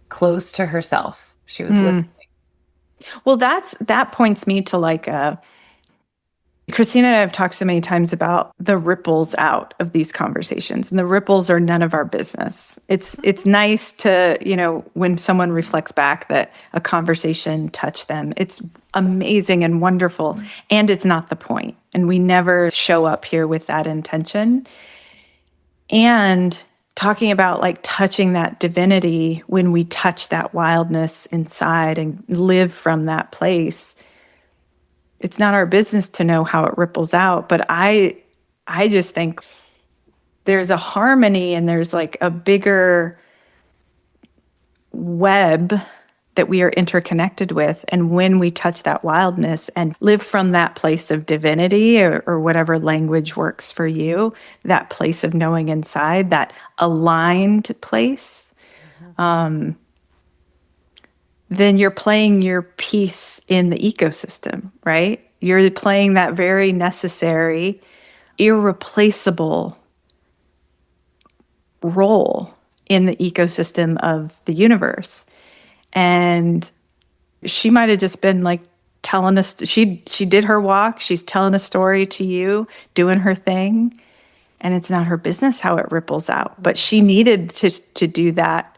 close to herself. She was listening. Well, that points me to like Christina and I have talked so many times about the ripples out of these conversations, and the ripples are none of our business. It's nice to, when someone reflects back that a conversation touched them. It's amazing and wonderful, and it's not the point. And we never show up here with that intention. And talking about like touching that divinity when we touch that wildness inside and live from that place. It's not our business to know how it ripples out, but I just think there's a harmony and there's like a bigger web that we are interconnected with. And when we touch that wildness and live from that place of divinity or whatever language works for you, that place of knowing inside, that aligned place, then you're playing your piece in the ecosystem, right? You're playing that very necessary, irreplaceable role in the ecosystem of the universe. And she might have just been like telling us, she did her walk, she's telling a story to you, doing her thing, and it's not her business how it ripples out. But she needed to do that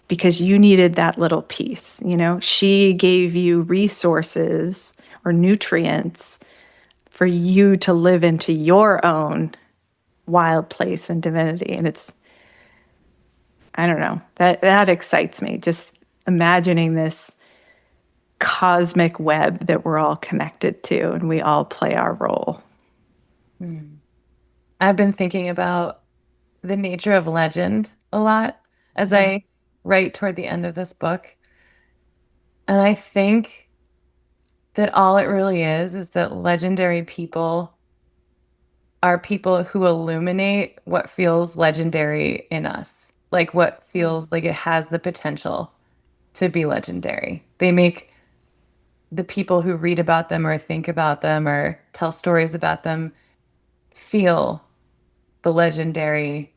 because you needed that little piece, you know? She gave you resources or nutrients for you to live into your own wild place and divinity. And it's, I don't know, that excites me. Just imagining this cosmic web that we're all connected to and we all play our role. I've been thinking about the nature of legend a lot as I write toward the end of this book. And I think that all it really is that legendary people are people who illuminate what feels legendary in us, like what feels like it has the potential to be legendary. They make the people who read about them or think about them or tell stories about them feel the legendary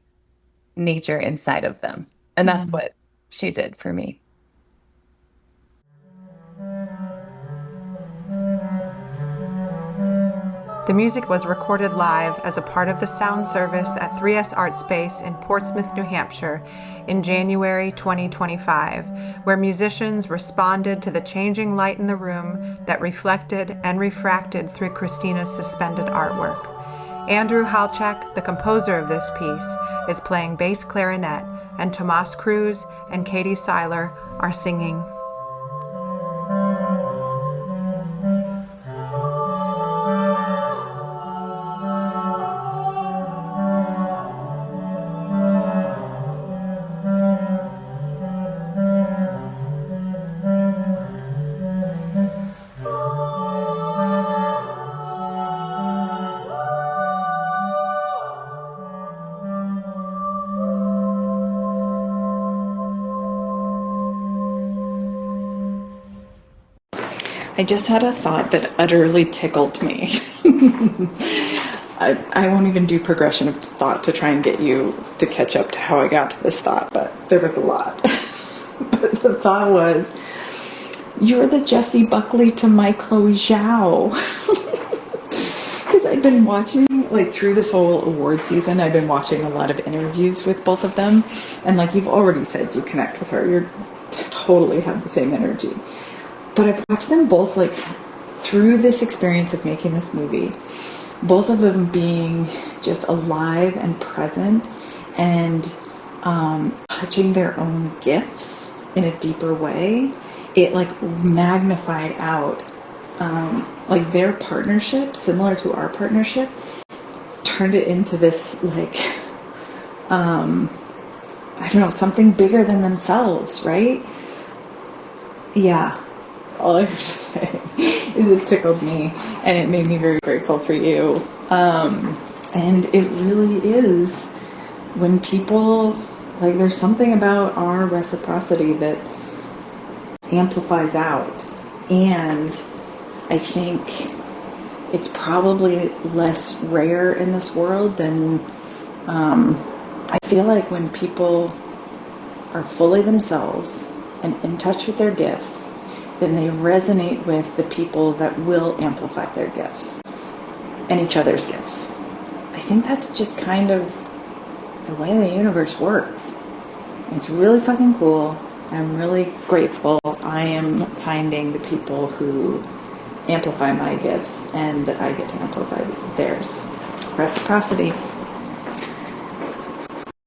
nature inside of them. And that's what she did for me. The music was recorded live as a part of the sound service at 3S Art Space in Portsmouth, New Hampshire in January 2025, where musicians responded to the changing light in the room that reflected and refracted through Christina's suspended artwork. Andrew Halchak, the composer of this piece, is playing bass clarinet, and Tomas Cruz and Katie Seiler are singing. I just had a thought that utterly tickled me. I won't even do progression of thought to try and get you to catch up to how I got to this thought, but there was a lot. But the thought was, you're the Jessie Buckley to my Chloe Zhao. Because I've been watching, like, through this whole award season, I've been watching a lot of interviews with both of them. And like you've already said, you connect with her. You totally have the same energy. But I've watched them both, like, through this experience of making this movie, both of them being just alive and present and touching their own gifts in a deeper way. It, like, magnified out, like, their partnership, similar to our partnership, turned it into this, like, I don't know, something bigger than themselves, right? Yeah. All I have to say is it tickled me and it made me very grateful for you. And it really is when people, like, there's something about our reciprocity that amplifies out. And I think it's probably less rare in this world than, I feel like when people are fully themselves and in touch with their gifts, then they resonate with the people that will amplify their gifts and each other's gifts. I think that's just kind of the way the universe works. It's really fucking cool. I'm really grateful. I am finding the people who amplify my gifts and that I get to amplify theirs. Reciprocity.